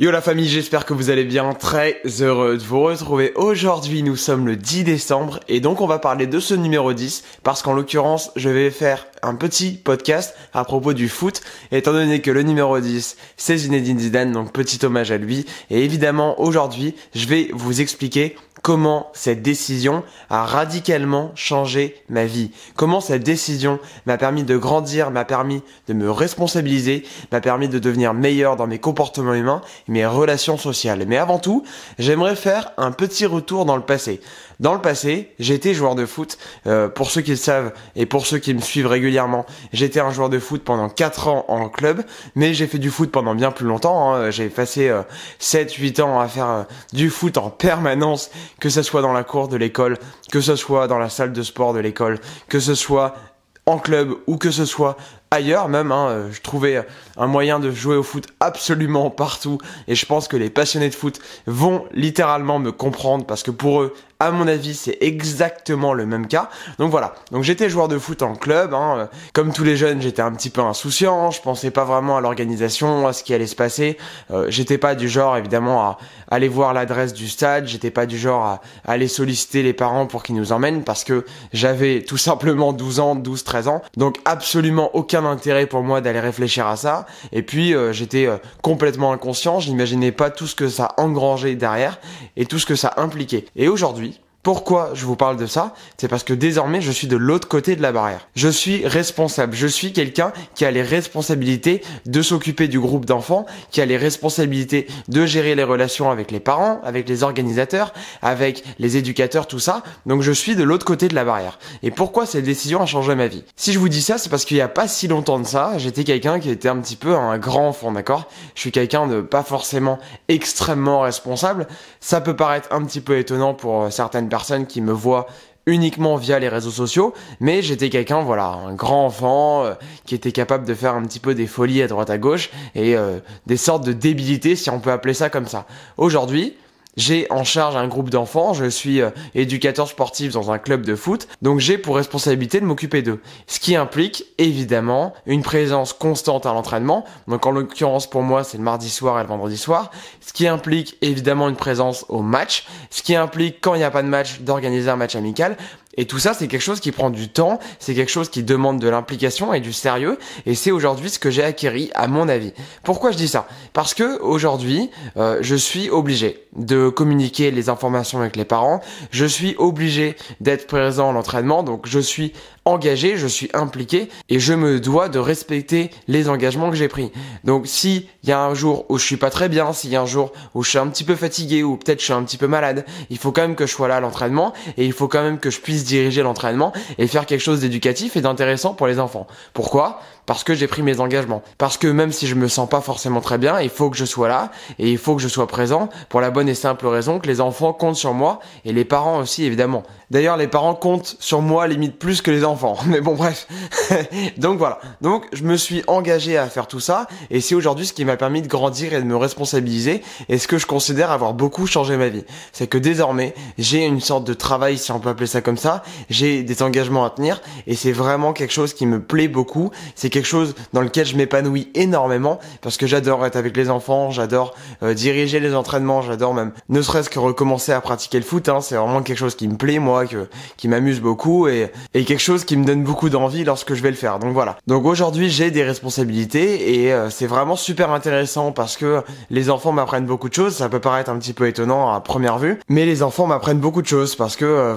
Yo la famille, j'espère que vous allez bien, très heureux de vous retrouver. Aujourd'hui nous sommes le 10 décembre et donc on va parler de ce numéro 10 parce qu'en l'occurrence je vais faire un petit podcast à propos du foot étant donné que le numéro 10 c'est Zinedine Zidane, donc petit hommage à lui. Et évidemment aujourd'hui je vais vous expliquer comment cette décision a radicalement changé ma vie. Comment cette décision m'a permis de grandir, m'a permis de me responsabiliser, m'a permis de devenir meilleur dans mes comportements humains et mes relations sociales. Mais avant tout, j'aimerais faire un petit retour dans le passé. Dans le passé, j'étais joueur de foot. Pour ceux qui le savent et pour ceux qui me suivent régulièrement, j'étais un joueur de foot pendant 4 ans en club, mais j'ai fait du foot pendant bien plus longtemps. J'ai passé 7-8 ans à faire du foot en permanence, que ce soit dans la cour de l'école, que ce soit dans la salle de sport de l'école, que ce soit en club ou que ce soit ailleurs même. Je trouvais un moyen de jouer au foot absolument partout et je pense que les passionnés de foot vont littéralement me comprendre parce que pour eux, à mon avis, c'est exactement le même cas. Donc voilà, donc j'étais joueur de foot en club, comme tous les jeunes, j'étais un petit peu insouciant, je pensais pas vraiment à l'organisation, à ce qui allait se passer. J'étais pas du genre évidemment à aller voir l'adresse du stade, j'étais pas du genre à aller solliciter les parents pour qu'ils nous emmènent parce que j'avais tout simplement 12 ans, 13 ans. Donc absolument aucun intérêt pour moi d'aller réfléchir à ça. Et puis j'étais complètement inconscient, je n'imaginais pas tout ce que ça engrangeait derrière et tout ce que ça impliquait. Et aujourd'hui, pourquoi je vous parle de ça? C'est parce que désormais je suis de l'autre côté de la barrière. Je suis responsable, je suis quelqu'un qui a les responsabilités de s'occuper du groupe d'enfants, qui a les responsabilités de gérer les relations avec les parents, avec les organisateurs, avec les éducateurs, tout ça. Donc je suis de l'autre côté de la barrière. Et pourquoi cette décision a changé ma vie? Si je vous dis ça, c'est parce qu'il n'y a pas si longtemps de ça, j'étais quelqu'un qui était un petit peu un grand enfant, d'accord? Je suis quelqu'un de pas forcément extrêmement responsable. Ça peut paraître un petit peu étonnant pour certaines personnes qui me voient uniquement via les réseaux sociaux, mais j'étais quelqu'un, voilà, un grand enfant qui était capable de faire un petit peu des folies à droite à gauche et des sortes de débilités, si on peut appeler ça comme ça. Aujourd'hui, j'ai en charge un groupe d'enfants, je suis éducateur sportif dans un club de foot, donc j'ai pour responsabilité de m'occuper d'eux. Ce qui implique évidemment une présence constante à l'entraînement, donc en l'occurrence pour moi c'est le mardi soir et le vendredi soir, ce qui implique évidemment une présence au match, ce qui implique quand il n'y a pas de match d'organiser un match amical. Et tout ça, c'est quelque chose qui prend du temps, c'est quelque chose qui demande de l'implication et du sérieux, et c'est aujourd'hui ce que j'ai acquis à mon avis. Pourquoi je dis ça? Parce que aujourd'hui, je suis obligé de communiquer les informations avec les parents, je suis obligé d'être présent à l'entraînement, donc je suis engagé, je suis impliqué, et je me dois de respecter les engagements que j'ai pris. Donc si il y a un jour où je suis pas très bien, s'il y a un jour où je suis un petit peu fatigué, ou peut-être je suis un petit peu malade, il faut quand même que je sois là à l'entraînement, et il faut quand même que je puisse diriger l'entraînement et faire quelque chose d'éducatif et d'intéressant pour les enfants. Pourquoi? Parce que j'ai pris mes engagements. Parce que même si je me sens pas forcément très bien, il faut que je sois là et il faut que je sois présent pour la bonne et simple raison que les enfants comptent sur moi et les parents aussi évidemment. D'ailleurs, les parents comptent sur moi limite plus que les enfants. Mais bon, bref. Donc voilà. Donc je me suis engagé à faire tout ça et c'est aujourd'hui ce qui m'a permis de grandir et de me responsabiliser et ce que je considère avoir beaucoup changé ma vie. C'est que désormais, j'ai une sorte de travail, si on peut appeler ça comme ça. J'ai des engagements à tenir et c'est vraiment quelque chose qui me plaît beaucoup. C'est quelque chose dans lequel je m'épanouis énormément parce que j'adore être avec les enfants, j'adore diriger les entraînements, j'adore même ne serait-ce que recommencer à pratiquer le foot. C'est vraiment quelque chose qui me plaît moi, qui m'amuse beaucoup et quelque chose qui me donne beaucoup d'envie lorsque je vais le faire. Donc voilà. Donc aujourd'hui j'ai des responsabilités et c'est vraiment super intéressant parce que les enfants m'apprennent beaucoup de choses. Ça peut paraître un petit peu étonnant à première vue, mais les enfants m'apprennent beaucoup de choses parce que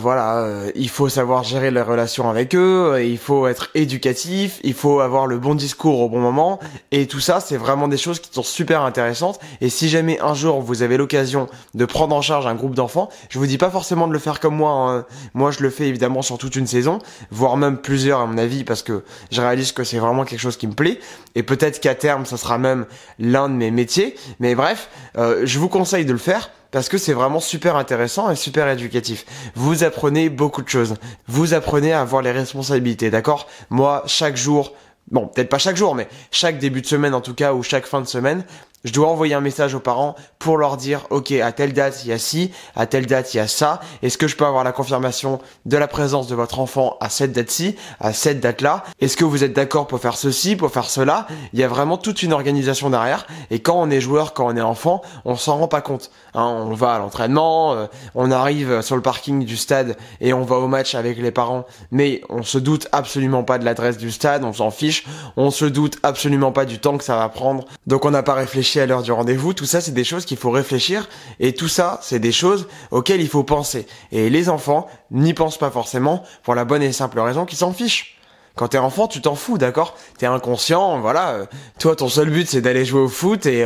il faut savoir gérer les relations avec eux, il faut être éducatif, il faut avoir le bon discours au bon moment et tout ça c'est vraiment des choses qui sont super intéressantes. Et si jamais un jour vous avez l'occasion de prendre en charge un groupe d'enfants, je vous dis pas forcément de le faire comme moi. Moi je le fais évidemment sur toute une saison, voire même plusieurs à mon avis parce que je réalise que c'est vraiment quelque chose qui me plaît et peut-être qu'à terme ça sera même l'un de mes métiers. Mais bref, je vous conseille de le faire parce que c'est vraiment super intéressant et super éducatif. Vous apprenez beaucoup de choses. Vous apprenez à avoir les responsabilités, d'accord? Moi, chaque jour, bon, peut-être pas chaque jour, mais chaque début de semaine en tout cas, ou chaque fin de semaine, Je dois envoyer un message aux parents pour leur dire, ok, à telle date il y a ci, à telle date il y a ça. Est-ce que je peux avoir la confirmation de la présence de votre enfant à cette date-ci, à cette date-là? Est-ce que vous êtes d'accord pour faire ceci, pour faire cela? Il y a vraiment toute une organisation derrière. Et quand on est joueur, quand on est enfant, on s'en rend pas compte. On va à l'entraînement, on arrive sur le parking du stade et on va au match avec les parents. Mais on se doute absolument pas de l'adresse du stade, on s'en fiche. On se doute absolument pas du temps que ça va prendre. Donc on n'a pas réfléchi à l'heure du rendez-vous. Tout ça, c'est des choses qu'il faut réfléchir. Et tout ça, c'est des choses auxquelles il faut penser. Et les enfants n'y pensent pas forcément pour la bonne et simple raison qu'ils s'en fichent. Quand t'es enfant, tu t'en fous, d'accord? T'es inconscient, voilà. Toi, ton seul but, c'est d'aller jouer au foot et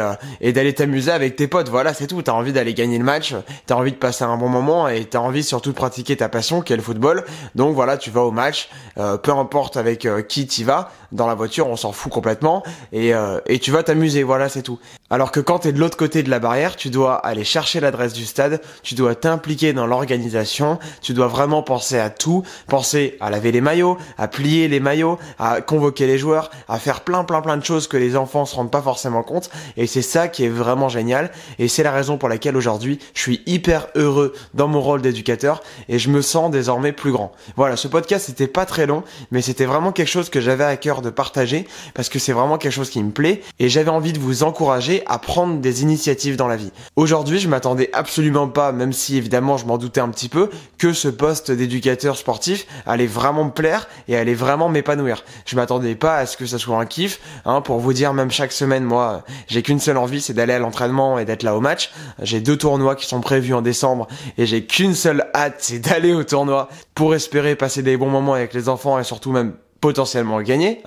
d'aller t'amuser avec tes potes. Voilà, c'est tout. T'as envie d'aller gagner le match, t'as envie de passer un bon moment et t'as envie surtout de pratiquer ta passion, qui est le football. Donc voilà, tu vas au match, peu importe avec qui t'y vas. Dans la voiture, on s'en fout complètement et tu vas t'amuser. Voilà, c'est tout. Alors que quand t'es de l'autre côté de la barrière, tu dois aller chercher l'adresse du stade, tu dois t'impliquer dans l'organisation, tu dois vraiment penser à tout, penser à laver les maillots, à plier les maillots, à convoquer les joueurs, à faire plein de choses que les enfants se rendent pas forcément compte. Et c'est ça qui est vraiment génial. Et c'est la raison pour laquelle aujourd'hui, je suis hyper heureux dans mon rôle d'éducateur et je me sens désormais plus grand. Voilà, ce podcast c'était pas très long, mais c'était vraiment quelque chose que j'avais à cœur de partager parce que c'est vraiment quelque chose qui me plaît et j'avais envie de vous encourager à prendre des initiatives dans la vie. Aujourd'hui, je m'attendais absolument pas, même si évidemment je m'en doutais un petit peu, que ce poste d'éducateur sportif allait vraiment me plaire et allait vraiment m'épanouir. Je m'attendais pas à ce que ça soit un kiff, pour vous dire, même chaque semaine, moi, j'ai qu'une seule envie, c'est d'aller à l'entraînement et d'être là au match. J'ai 2 tournois qui sont prévus en décembre et j'ai qu'une seule hâte, c'est d'aller au tournoi pour espérer passer des bons moments avec les enfants et surtout même potentiellement le gagner,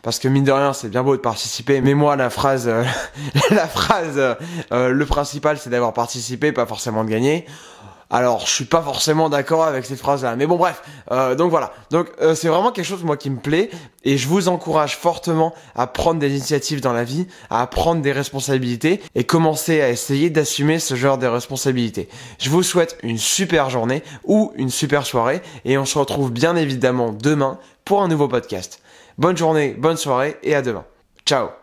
parce que mine de rien c'est bien beau de participer, mais moi le principal c'est d'avoir participé, pas forcément de gagner. Alors, je suis pas forcément d'accord avec cette phrase-là, mais bon, bref. Donc voilà. Donc c'est vraiment quelque chose moi qui me plaît et je vous encourage fortement à prendre des initiatives dans la vie, à prendre des responsabilités et commencer à essayer d'assumer ce genre de responsabilités. Je vous souhaite une super journée ou une super soirée et on se retrouve bien évidemment demain pour un nouveau podcast. Bonne journée, bonne soirée et à demain. Ciao.